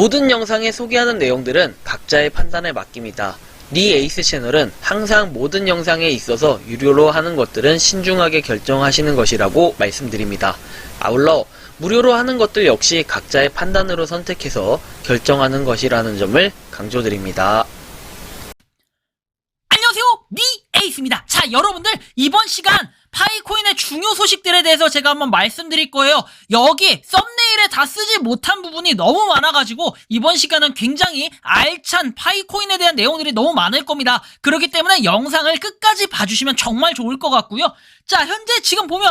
모든 영상에 소개하는 내용들은 각자의 판단에 맡깁니다. 니 에이스 채널은 항상 모든 영상에 있어서 유료로 하는 것들은 신중하게 결정하시는 것이라고 말씀드립니다. 아울러 무료로 하는 것들 역시 각자의 판단으로 선택해서 결정하는 것이라는 점을 강조드립니다. 안녕하세요, 니 에이스입니다. 자, 여러분들 이번 시간 파이코인의 중요 소식들에 대해서 제가 한번 말씀드릴 거예요. 여기 썸네일에 다 쓰지 못한 부분이 너무 많아가지고 이번 시간은 굉장히 알찬 파이코인에 대한 내용들이 너무 많을 겁니다. 그렇기 때문에 영상을 끝까지 봐주시면 정말 좋을 것 같고요. 자, 현재 지금 보면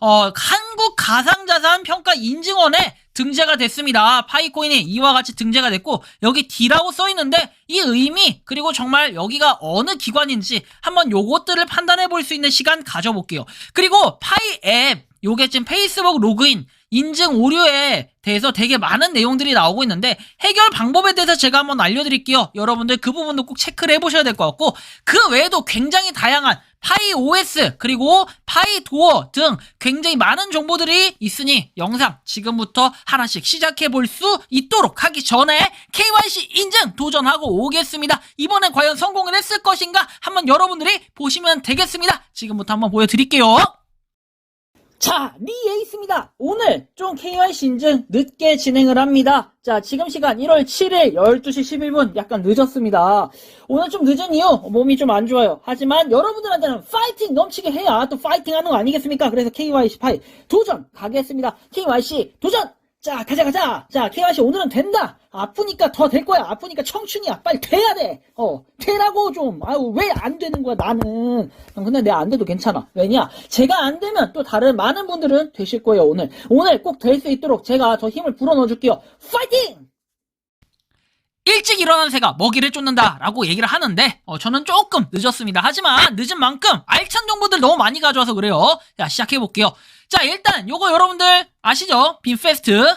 한국가상자산평가인증원에 등재가 됐습니다. 파이코인이 이와 같이 등재가 됐고 여기 D라고 써있는데 이 의미 그리고 정말 여기가 어느 기관인지 한번 요것들을 판단해 볼 수 있는 시간 가져볼게요. 그리고 파이 앱 요게 지금 페이스북 로그인 인증 오류에 대해서 되게 많은 내용들이 나오고 있는데 해결 방법에 대해서 제가 한번 알려드릴게요. 여러분들 그 부분도 꼭 체크를 해보셔야 될 것 같고 그 외에도 굉장히 다양한 파이OS 그리고 파이도어 등 굉장히 많은 정보들이 있으니 영상 지금부터 하나씩 시작해볼 수 있도록 하기 전에 KYC 인증 도전하고 오겠습니다. 이번엔 과연 성공을 했을 것인가 한번 여러분들이 보시면 되겠습니다. 지금부터 한번 보여드릴게요. 자, 니 에이스입니다. 오늘 좀 KYC 인증 늦게 진행을 합니다. 자, 지금 시간 1월 7일 12시 11분 약간 늦었습니다. 오늘 좀 늦은 이유 몸이 좀 안 좋아요. 하지만 여러분들한테는 파이팅 넘치게 해야 또 파이팅 하는 거 아니겠습니까? 그래서 KYC 파이 도전 가겠습니다. KYC 도전! 자, 가자. 자, KYC 오늘은 된다. 아프니까 더 될 거야. 아프니까 청춘이야. 빨리 돼야 돼. 되라고 좀. 아유, 왜 안 되는 거야, 나는. 근데 내가 안 돼도 괜찮아. 왜냐? 제가 안 되면 또 다른 많은 분들은 되실 거예요, 오늘. 오늘 꼭 될 수 있도록 제가 더 힘을 불어넣어 줄게요. 파이팅! 일찍 일어난 새가 먹이를 쫓는다 라고 얘기를 하는데 저는 조금 늦었습니다. 하지만 늦은 만큼 알찬 정보들 너무 많이 가져와서 그래요. 자, 시작해볼게요. 자, 일단 요거 여러분들 아시죠? 빈페스트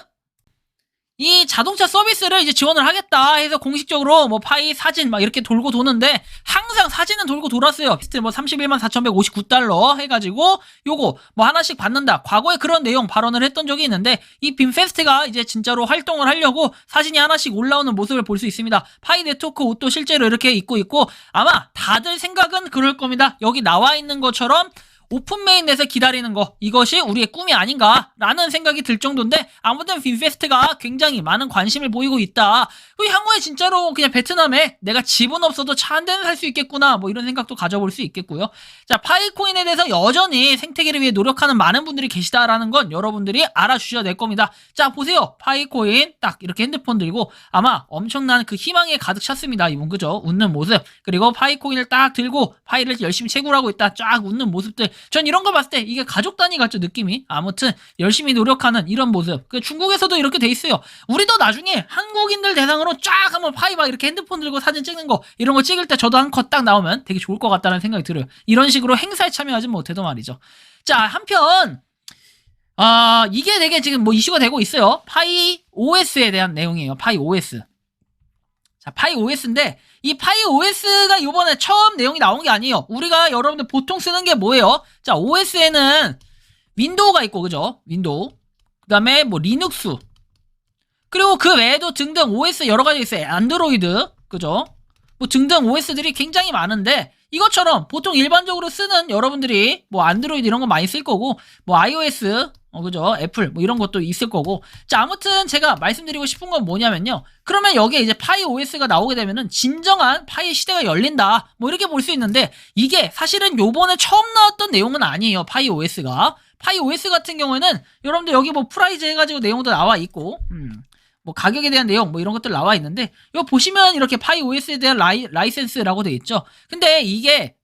이 자동차 서비스를 이제 지원을 하겠다 해서 공식적으로 뭐 파이 사진 막 이렇게 돌고 도는데 항상 사진은 돌고 돌았어요. 비스트 뭐 31만 4,159달러 해가지고 요거 뭐 하나씩 받는다. 과거에 그런 내용 발언을 했던 적이 있는데 이 빈페스트가 이제 진짜로 활동을 하려고 사진이 하나씩 올라오는 모습을 볼 수 있습니다. 파이 네트워크 옷도 실제로 이렇게 입고 있고 아마 다들 생각은 그럴 겁니다. 여기 나와 있는 것처럼 오픈 메인넷에 기다리는 거 이것이 우리의 꿈이 아닌가 라는 생각이 들 정도인데 아무튼 빈페스트가 굉장히 많은 관심을 보이고 있다. 향후에 진짜로 그냥 베트남에 내가 집은 없어도 차 한 대는 살 수 있겠구나 뭐 이런 생각도 가져볼 수 있겠고요. 자, 파이코인에 대해서 여전히 생태계를 위해 노력하는 많은 분들이 계시다라는 건 여러분들이 알아주셔야 될 겁니다. 자, 보세요. 파이코인 딱 이렇게 핸드폰 들고 아마 엄청난 그 희망에 가득 찼습니다. 이분 그죠? 웃는 모습 그리고 파이코인을 딱 들고 파이를 열심히 채굴하고 있다 쫙 웃는 모습들 전 이런 거 봤을 때 이게 가족 단위 같죠 느낌이. 아무튼 열심히 노력하는 이런 모습. 중국에서도 이렇게 돼 있어요. 우리도 나중에 한국인들 대상으로 쫙 한번 파이 막 이렇게 핸드폰 들고 사진 찍는 거 이런 거 찍을 때 저도 한 컷 딱 나오면 되게 좋을 것 같다는 생각이 들어요. 이런 식으로 행사에 참여하지 못해도 말이죠. 자, 한편 이게 되게 지금 뭐 이슈가 되고 있어요. 파이 OS에 대한 내용이에요. 파이 OS. 자, 파이 OS인데 이 파이 OS가 요번에 처음 내용이 나온 게 아니에요. 우리가 여러분들 보통 쓰는 게 뭐예요? 자, OS에는 윈도우가 있고 그죠? 윈도우. 그 다음에 뭐 리눅스. 그리고 그 외에도 등등 OS 여러 가지 있어요. 안드로이드. 그죠? 뭐 등등 OS들이 굉장히 많은데 이것처럼 보통 일반적으로 쓰는 여러분들이 뭐 안드로이드 이런 거 많이 쓸 거고 뭐 iOS 그죠? 애플 뭐 이런 것도 있을 거고. 자, 아무튼 제가 말씀드리고 싶은 건 뭐냐면요. 그러면 여기에 이제 파이 OS가 나오게 되면은 진정한 파이 시대가 열린다. 뭐 이렇게 볼 수 있는데 이게 사실은 요번에 처음 나왔던 내용은 아니에요. 파이 OS가. 파이 OS 같은 경우에는 여러분들 여기 뭐 프라이즈 해가지고 내용도 나와 있고 뭐 가격에 대한 내용 뭐 이런 것들 나와 있는데 이거 보시면 이렇게 파이 OS에 대한 라이센스라고 돼 있죠. 근데 이게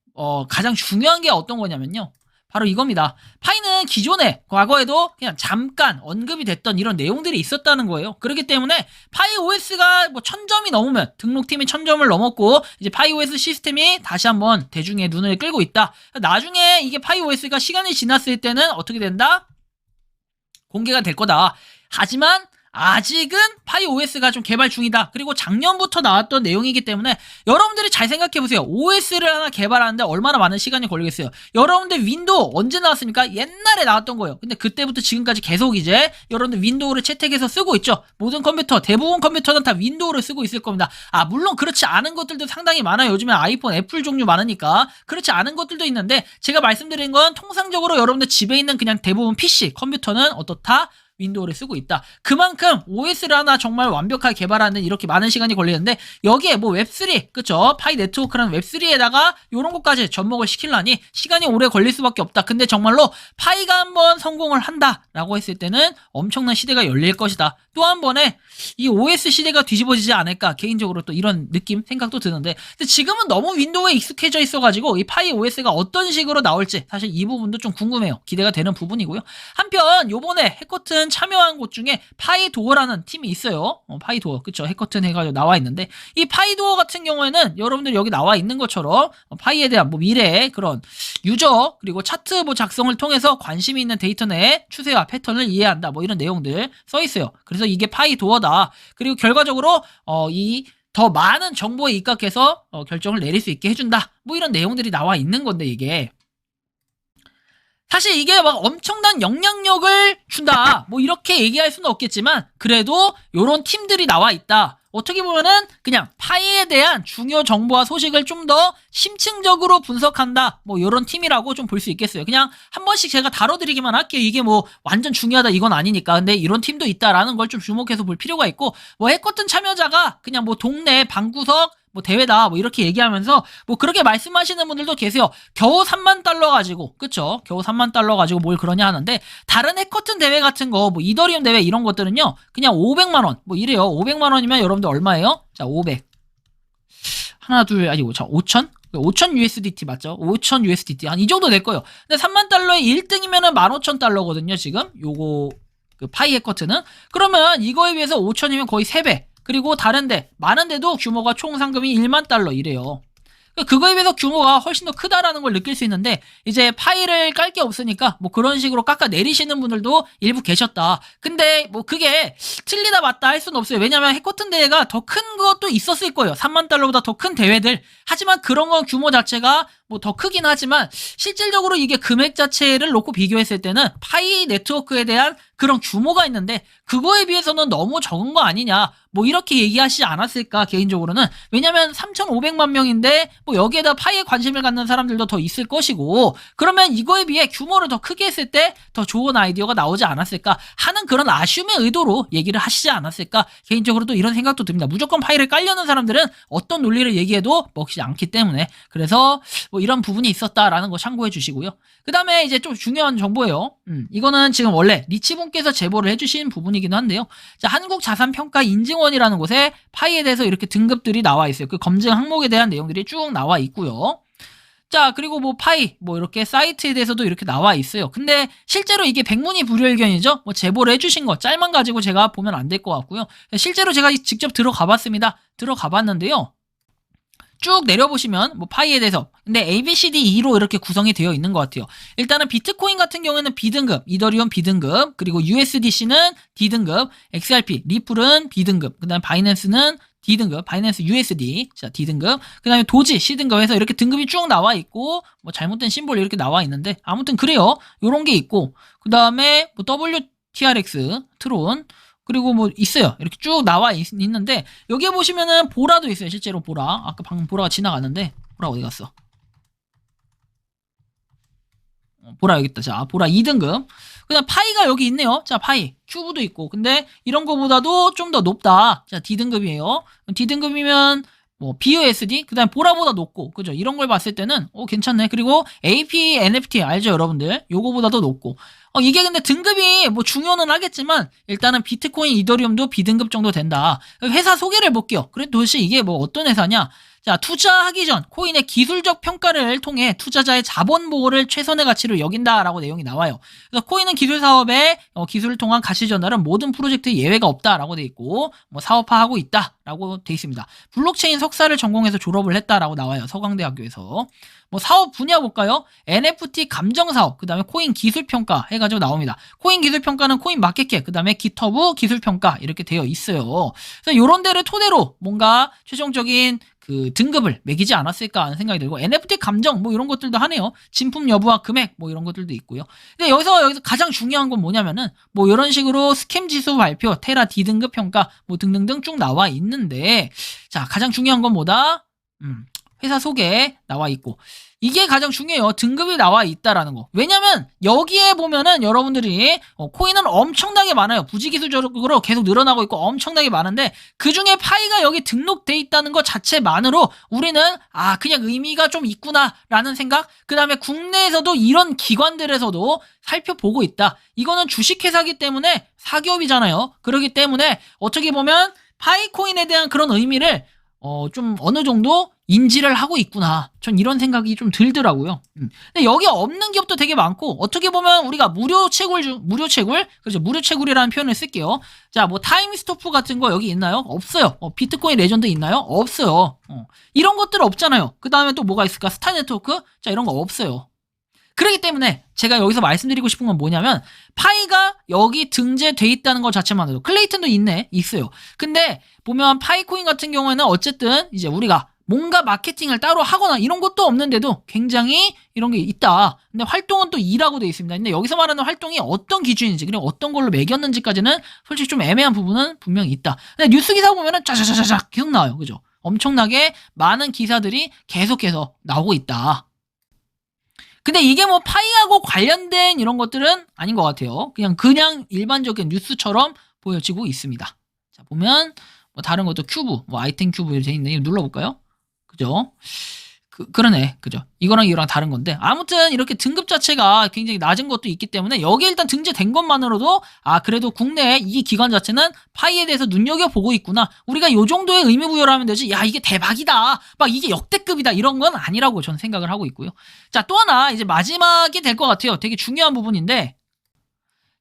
가장 중요한 게 어떤 거냐면요. 바로 이겁니다. 파이는 기존에 과거에도 그냥 잠깐 언급이 됐던 이런 내용들이 있었다는 거예요. 그렇기 때문에 파이 OS가 뭐 1000점이 넘으면 등록팀이 1000점을 넘었고 이제 파이 OS 시스템이 다시 한번 대중의 눈을 끌고 있다. 나중에 이게 파이 OS가 시간이 지났을 때는 어떻게 된다? 공개가 될 거다. 하지만 아직은 파이 OS가 좀 개발 중이다. 그리고 작년부터 나왔던 내용이기 때문에 여러분들이 잘 생각해보세요. OS를 하나 개발하는데 얼마나 많은 시간이 걸리겠어요. 여러분들 윈도우 언제 나왔습니까? 옛날에 나왔던 거예요. 근데 그때부터 지금까지 계속 이제 여러분들 윈도우를 채택해서 쓰고 있죠. 모든 컴퓨터, 대부분 컴퓨터는 다 윈도우를 쓰고 있을 겁니다. 물론 그렇지 않은 것들도 상당히 많아요. 요즘에 아이폰, 애플 종류 많으니까. 그렇지 않은 것들도 있는데 제가 말씀드린 건 통상적으로 여러분들 집에 있는 그냥 대부분 PC, 컴퓨터는 어떻다? 윈도우를 쓰고 있다. 그만큼 OS를 하나 정말 완벽하게 개발하는 이렇게 많은 시간이 걸리는데 여기에 뭐 웹3, 그쵸? 파이 네트워크라는 웹3에다가 요런 것까지 접목을 시키려니 시간이 오래 걸릴 수밖에 없다. 근데 정말로 파이가 한번 성공을 한다라고 했을 때는 엄청난 시대가 열릴 것이다. 또 한 번에 이 OS 시대가 뒤집어지지 않을까 개인적으로 또 이런 느낌 생각도 드는데 근데 지금은 너무 윈도우에 익숙해져 있어가지고 이 파이 OS가 어떤 식으로 나올지 사실 이 부분도 좀 궁금해요. 기대가 되는 부분이고요. 한편 요번에 해커튼 참여한 곳 중에 파이도어라는 팀이 있어요. 파이도어 그쵸? 해커튼 해가지고 나와 있는데 이 파이도어 같은 경우에는 여러분들 여기 나와 있는 것처럼 파이에 대한 뭐 미래의 그런 유저 그리고 차트 뭐 작성을 통해서 관심이 있는 데이터 내 추세와 패턴을 이해한다 뭐 이런 내용들 써 있어요. 그래서 이게 파이도어다. 그리고 결과적으로 이 더 많은 정보에 입각해서 결정을 내릴 수 있게 해준다. 뭐 이런 내용들이 나와 있는 건데 이게 사실 이게 막 엄청난 영향력을 준다. 뭐 이렇게 얘기할 수는 없겠지만 그래도 요런 팀들이 나와 있다. 어떻게 보면은 그냥 파이에 대한 중요 정보와 소식을 좀 더 심층적으로 분석한다. 뭐 요런 팀이라고 좀 볼 수 있겠어요. 그냥 한 번씩 제가 다뤄드리기만 할게요. 이게 뭐 완전 중요하다 이건 아니니까. 근데 이런 팀도 있다라는 걸 좀 주목해서 볼 필요가 있고 뭐 해커튼 참여자가 그냥 뭐 동네 방구석 뭐 대회다 뭐 이렇게 얘기하면서 뭐 그렇게 말씀하시는 분들도 계세요. 겨우 3만 달러 가지고 그쵸? 겨우 3만 달러 가지고 뭘 그러냐 하는데 다른 해커튼 대회 같은 거 뭐 이더리움 대회 이런 것들은요 그냥 500만 원 뭐 이래요. 500만 원이면 여러분들 얼마예요? 자 500 하나 둘 아니 5천? 5천 USDT 맞죠? 5천 USDT 한 이 정도 될 거예요. 근데 3만 달러에 1등이면은 15,000달러거든요 지금 요거 그 파이 해커튼은 그러면 이거에 비해서 5천이면 거의 3배 그리고 다른데 많은데도 규모가 총 상금이 1만 달러 이래요. 그거에 비해서 규모가 훨씬 더 크다라는 걸 느낄 수 있는데 이제 파일을 깔 게 없으니까 뭐 그런 식으로 깎아 내리시는 분들도 일부 계셨다. 근데 뭐 그게 틀리다 맞다 할 수는 없어요. 왜냐면 해커튼 대회가 더 큰 것도 있었을 거예요. 3만 달러보다 더 큰 대회들. 하지만 그런 건 규모 자체가 뭐 더 크긴 하지만 실질적으로 이게 금액 자체를 놓고 비교했을 때는 파이 네트워크에 대한 그런 규모가 있는데 그거에 비해서는 너무 적은 거 아니냐 뭐 이렇게 얘기하시지 않았을까 개인적으로는. 왜냐면 3,500만 명인데 뭐 여기에다 파이에 관심을 갖는 사람들도 더 있을 것이고 그러면 이거에 비해 규모를 더 크게 했을 때 더 좋은 아이디어가 나오지 않았을까 하는 그런 아쉬움의 의도로 얘기를 하시지 않았을까 개인적으로도 이런 생각도 듭니다. 무조건 파이를 깔려는 사람들은 어떤 논리를 얘기해도 먹히지 않기 때문에 그래서 뭐 이런 부분이 있었다라는 거 참고해 주시고요. 그 다음에 이제 좀 중요한 정보예요. 이거는 지금 원래 리치분께서 제보를 해주신 부분이기도 한데요. 자, 한국자산평가인증원이라는 곳에 파이에 대해서 이렇게 등급들이 나와 있어요. 그 검증 항목에 대한 내용들이 쭉 나와 있고요. 자, 그리고 뭐 파이, 뭐 이렇게 사이트에 대해서도 이렇게 나와 있어요. 근데 실제로 이게 백문이 불여일견이죠. 뭐 제보를 해주신 거 짤만 가지고 제가 보면 안 될 것 같고요. 실제로 제가 직접 들어가 봤습니다. 들어가 봤는데요. 쭉 내려보시면 뭐 파이에 대해서 근데 ABCDE로 이렇게 구성이 되어 있는 것 같아요. 일단은 비트코인 같은 경우에는 B등급, 이더리움 B등급, 그리고 USDC는 D등급, XRP, 리플은 B등급, 그 다음에 바이낸스는 D등급, 바이낸스 USD, 자, D등급, 그 다음에 도지 C등급 해서 이렇게 등급이 쭉 나와 있고, 뭐 잘못된 심볼이 이렇게 나와 있는데, 아무튼 그래요. 요런 게 있고, 그 다음에 뭐 WTRX, 트론, 그리고 뭐 있어요. 이렇게 쭉 나와 있는데, 여기에 보시면은 보라도 있어요. 실제로 보라. 아까 방금 보라가 지나갔는데, 보라 어디 갔어? 보라 여기 있다. 자, 보라 2등급. 그다음 파이가 여기 있네요. 자, 파이. 큐브도 있고. 근데 이런 거보다도 좀 더 높다. 자, D등급이에요. D등급이면 뭐 BUSD 그다음 보라보다 높고. 그죠? 이런 걸 봤을 때는 괜찮네. 그리고 AP NFT 알죠, 여러분들? 요거보다도 높고. 이게 근데 등급이 뭐 중요는 하겠지만 일단은 비트코인 이더리움도 B등급 정도 된다. 회사 소개를 볼게요. 그래 도대체 이게 뭐 어떤 회사냐? 자, 투자하기 전 코인의 기술적 평가를 통해 투자자의 자본 보호를 최선의 가치로 여긴다라고 내용이 나와요. 그래서 코인은 기술 사업의 기술을 통한 가치 전달은 모든 프로젝트에 예외가 없다라고 돼 있고 뭐 사업화하고 있다라고 돼 있습니다. 블록체인 석사를 전공해서 졸업을 했다라고 나와요. 서강대학교에서. 뭐 사업 분야 볼까요? NFT 감정 사업, 그 다음에 코인 기술 평가 해가지고 나옵니다. 코인 기술 평가는 코인 마켓캡, 그 다음에 기터브 기술 평가 이렇게 되어 있어요. 그래서 이런 데를 토대로 뭔가 최종적인 그 등급을 매기지 않았을까 하는 생각이 들고 NFT 감정 뭐 이런 것들도 하네요. 진품 여부와 금액 뭐 이런 것들도 있고요. 근데 여기서 가장 중요한 건 뭐냐면은 뭐 이런 식으로 스캠 지수 발표, 테라 D등급 평가 뭐 등등등 쭉 나와 있는데 자, 가장 중요한 건 뭐다? 회사 소개 나와 있고 이게 가장 중요해요. 등급이 나와 있다라는 거. 왜냐면 여기에 보면은 여러분들이 코인은 엄청나게 많아요. 부지기수적으로 계속 늘어나고 있고 엄청나게 많은데 그중에 파이가 여기 등록돼 있다는 것 자체만으로 우리는 그냥 의미가 좀 있구나라는 생각. 그 다음에 국내에서도 이런 기관들에서도 살펴보고 있다. 이거는 주식회사기 때문에 사기업이잖아요. 그렇기 때문에 어떻게 보면 파이코인에 대한 그런 의미를 좀 어느 정도 인지를 하고 있구나. 전 이런 생각이 좀 들더라고요. 근데 여기 없는 기업도 되게 많고, 어떻게 보면 우리가 무료 채굴이라는 표현을 쓸게요. 자, 뭐 타임스토프 같은 거 여기 있나요? 없어요. 비트코인 레전드 있나요? 없어요. 이런 것들 없잖아요. 그 다음에 또 뭐가 있을까? 스타 네트워크? 자, 이런 거 없어요. 그렇기 때문에 제가 여기서 말씀드리고 싶은 건 뭐냐면 파이가 여기 등재돼 있다는 것 자체만으로도 클레이튼도 있어요. 근데 보면 파이코인 같은 경우에는 어쨌든 이제 우리가 뭔가 마케팅을 따로 하거나 이런 것도 없는데도 굉장히 이런 게 있다. 근데 활동은 또 2라고 되어 있습니다. 근데 여기서 말하는 활동이 어떤 기준인지 그리고 어떤 걸로 매겼는지까지는 솔직히 좀 애매한 부분은 분명히 있다. 근데 뉴스 기사 보면은 짜자자자자 계속 나와요. 그죠? 엄청나게 많은 기사들이 계속해서 나오고 있다. 근데 이게 뭐 파이하고 관련된 이런 것들은 아닌 것 같아요. 그냥 일반적인 뉴스처럼 보여지고 있습니다. 자, 보면 뭐 다른 것도 큐브, 뭐 아이템 큐브 이렇게 있는데 이거 눌러볼까요? 그죠? 그러네. 그죠? 이거랑 다른 건데. 아무튼 이렇게 등급 자체가 굉장히 낮은 것도 있기 때문에 여기 일단 등재된 것만으로도 그래도 국내에 이 기관 자체는 파이에 대해서 눈여겨보고 있구나. 우리가 요 정도의 의미부여를 하면 되지. 야, 이게 대박이다. 막 이게 역대급이다. 이런 건 아니라고 저는 생각을 하고 있고요. 자, 또 하나 이제 마지막이 될 것 같아요. 되게 중요한 부분인데.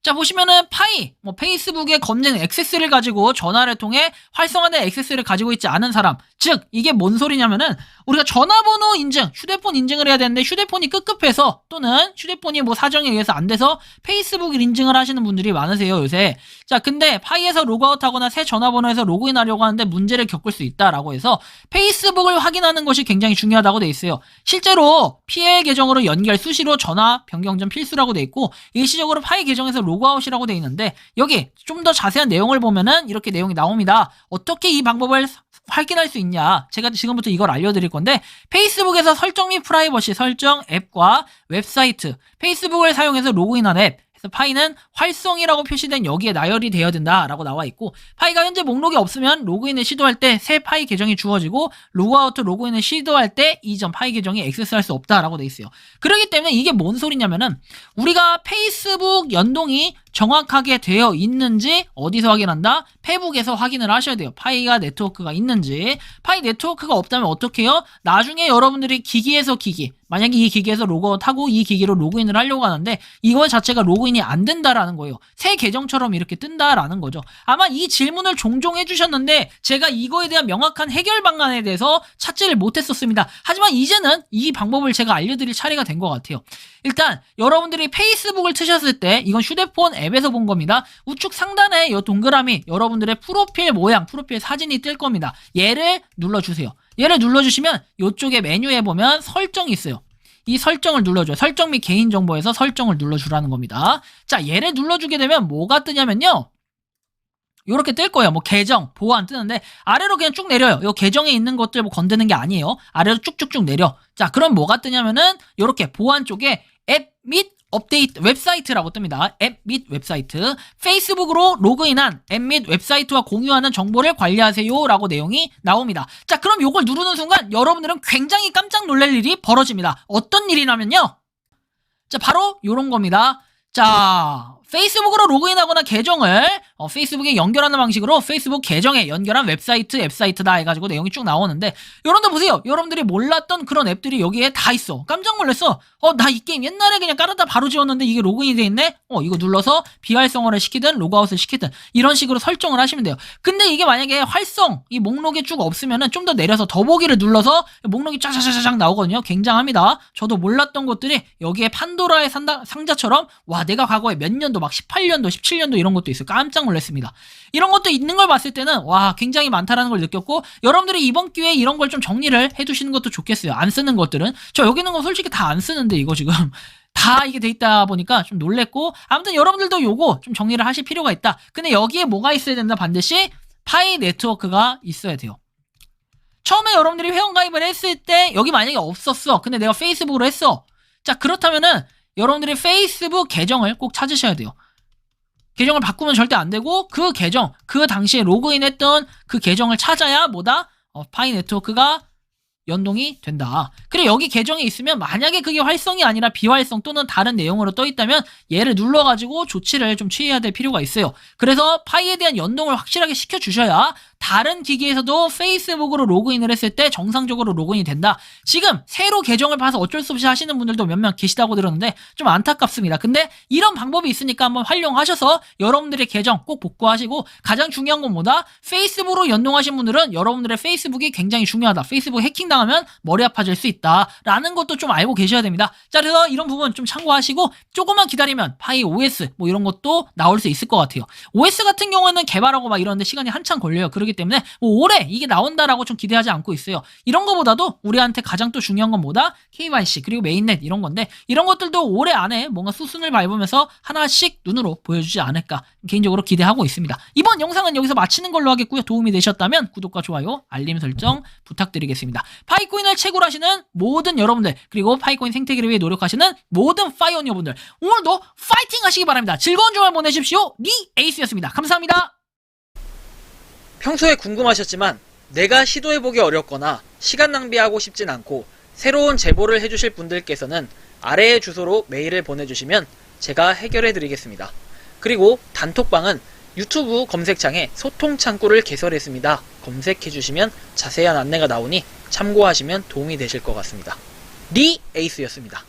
자, 보시면은 파이, 뭐 페이스북의 검증 액세스를 가지고 전화를 통해 활성화된 액세스를 가지고 있지 않은 사람. 즉, 이게 뭔 소리냐면은 우리가 전화번호 인증, 휴대폰 인증을 해야 되는데 휴대폰이 급급해서 또는 휴대폰이 뭐 사정에 의해서 안 돼서 페이스북 인증을 하시는 분들이 많으세요, 요새. 자, 근데 파이에서 로그아웃하거나 새 전화번호에서 로그인하려고 하는데 문제를 겪을 수 있다라고 해서 페이스북을 확인하는 것이 굉장히 중요하다고 돼 있어요. 실제로 PL 계정으로 연결 수시로 전화 변경 전 필수라고 돼 있고 일시적으로 파이 계정에서 로그아웃이라고 돼 있는데 여기 좀 더 자세한 내용을 보면은 이렇게 내용이 나옵니다. 어떻게 이 방법을 확인할 수 있냐? 제가 지금부터 이걸 알려드릴 건데 페이스북에서 설정 및 프라이버시 설정 앱과 웹사이트 페이스북을 사용해서 로그인한 앱 그래서 파이는 활성이라고 표시된 여기에 나열이 되어야 된다라고 나와 있고 파이가 현재 목록이 없으면 로그인을 시도할 때 새 파이 계정이 주어지고 로그아웃 로그인을 시도할 때 이전 파이 계정이 액세스할 수 없다라고 돼 있어요. 그렇기 때문에 이게 뭔 소리냐면은 우리가 페이스북 연동이 정확하게 되어 있는지 어디서 확인한다? 페북에서 확인을 하셔야 돼요. 파이가 네트워크가 있는지. 파이 네트워크가 없다면 어떻게 해요? 나중에 여러분들이 기기에서 기기 만약에 이 기기에서 로그아웃하고 이 기기로 로그인을 하려고 하는데 이거 자체가 로그인이 안 된다라는 거예요. 새 계정처럼 이렇게 뜬다라는 거죠. 아마 이 질문을 종종 해주셨는데 제가 이거에 대한 명확한 해결 방안에 대해서 찾지를 못했었습니다. 하지만 이제는 이 방법을 제가 알려드릴 차례가 된 것 같아요. 일단 여러분들이 페이스북을 트셨을 때 이건 휴대폰 앱에서 본 겁니다. 우측 상단에 이 동그라미 여러분들의 프로필 모양, 프로필 사진이 뜰 겁니다. 얘를 눌러주세요. 얘를 눌러주시면 이쪽에 메뉴에 보면 설정이 있어요. 이 설정을 눌러줘요. 설정 및 개인정보에서 설정을 눌러주라는 겁니다. 자, 얘를 눌러주게 되면 뭐가 뜨냐면요. 요렇게 뜰 거예요. 뭐 계정, 보안 뜨는데 아래로 그냥 쭉 내려요. 요 계정에 있는 것들 뭐 건드는 게 아니에요. 아래로 쭉쭉쭉 내려. 자, 그럼 뭐가 뜨냐면은 요렇게 보안 쪽에 앱 및 업데이트 웹사이트라고 뜹니다. 앱 및 웹사이트. 페이스북으로 로그인한 앱 및 웹사이트와 공유하는 정보를 관리하세요 라고 내용이 나옵니다. 자, 그럼 요걸 누르는 순간 여러분들은 굉장히 깜짝 놀랄 일이 벌어집니다. 어떤 일이냐면요. 자, 바로 요런 겁니다. 자, 페이스북으로 로그인하거나 계정을 페이스북에 연결하는 방식으로 페이스북 계정에 연결한 웹사이트, 앱사이트다 해가지고 내용이 쭉 나오는데, 여러분들 보세요. 여러분들이 몰랐던 그런 앱들이 여기에 다 있어. 깜짝 놀랐어. 나 이 게임 옛날에 그냥 깔았다 바로 지웠는데 이게 로그인이 돼 있네? 이거 눌러서 비활성화를 시키든 로그아웃을 시키든 이런 식으로 설정을 하시면 돼요. 근데 이게 만약에 이 목록에 쭉 없으면은 좀 더 내려서 더보기를 눌러서 목록이 쫙쫙쫙쫙 나오거든요. 굉장합니다. 저도 몰랐던 것들이 여기에 판도라의 상자처럼, 와, 내가 과거에 몇 년도 막 18년도, 17년도 이런 것도 있어요. 깜짝 놀랐습니다. 이런 것도 있는 걸 봤을 때는 와, 굉장히 많다라는 걸 느꼈고, 여러분들이 이번 기회에 이런 걸 좀 정리를 해두시는 것도 좋겠어요. 안 쓰는 것들은. 저 여기 있는 거 솔직히 다 안 쓰는데 이거 지금 다 이게 돼 있다 보니까 좀 놀랬고, 아무튼 여러분들도 요거 좀 정리를 하실 필요가 있다. 근데 여기에 뭐가 있어야 된다? 반드시 파이 네트워크가 있어야 돼요. 처음에 여러분들이 회원가입을 했을 때 여기 만약에 없었어. 근데 내가 페이스북으로 했어. 자, 그렇다면은 여러분들이 페이스북 계정을 꼭 찾으셔야 돼요. 계정을 바꾸면 절대 안 되고, 그 계정, 그 당시에 로그인했던 그 계정을 찾아야 파이 네트워크가 연동이 된다. 그래, 여기 계정이 있으면 만약에 그게 활성이 아니라 비활성 또는 다른 내용으로 떠 있다면 얘를 눌러가지고 조치를 좀 취해야 될 필요가 있어요. 그래서 파이에 대한 연동을 확실하게 시켜주셔야 다른 기기에서도 페이스북으로 로그인을 했을 때 정상적으로 로그인이 된다. 지금 새로 계정을 봐서 어쩔 수 없이 하시는 분들도 몇몇 계시다고 들었는데 좀 안타깝습니다. 근데 이런 방법이 있으니까 한번 활용하셔서 여러분들의 계정 꼭 복구하시고, 가장 중요한 건 뭐다? 페이스북으로 연동하신 분들은 여러분들의 페이스북이 굉장히 중요하다. 페이스북 해킹당하면 머리 아파질 수 있다 라는 것도 좀 알고 계셔야 됩니다. 자, 그래서 이런 부분 좀 참고하시고 조금만 기다리면 파이 OS 이런 것도 나올 수 있을 것 같아요. OS 같은 경우는 개발하고 막 이러는데 시간이 한참 걸려요. 그렇기 때문에 올해 이게 나온다라고 좀 기대하지 않고 있어요. 이런 거보다도 우리한테 가장 또 중요한 건 뭐다? KYC 그리고 메인넷 이런 건데, 이런 것들도 올해 안에 뭔가 수순을 밟으면서 하나씩 눈으로 보여주지 않을까 개인적으로 기대하고 있습니다. 이번 영상은 여기서 마치는 걸로 하겠고요. 도움이 되셨다면 구독과 좋아요, 알림 설정 부탁드리겠습니다. 파이코인을 채굴 하시는 모든 여러분들, 그리고 파이코인 생태계를 위해 노력하시는 모든 파이오니어분들, 오늘도 파이팅 하시기 바랍니다. 즐거운 주말 보내십시오. 니 에이스였습니다. 감사합니다. 평소에 궁금하셨지만 내가 시도해보기 어렵거나 시간 낭비하고 싶진 않고 새로운 제보를 해주실 분들께서는 아래의 주소로 메일을 보내주시면 제가 해결해드리겠습니다. 그리고 단톡방은 유튜브 검색창에 소통 창구를 개설했습니다. 검색해주시면 자세한 안내가 나오니 참고하시면 도움이 되실 것 같습니다. 리 에이스였습니다.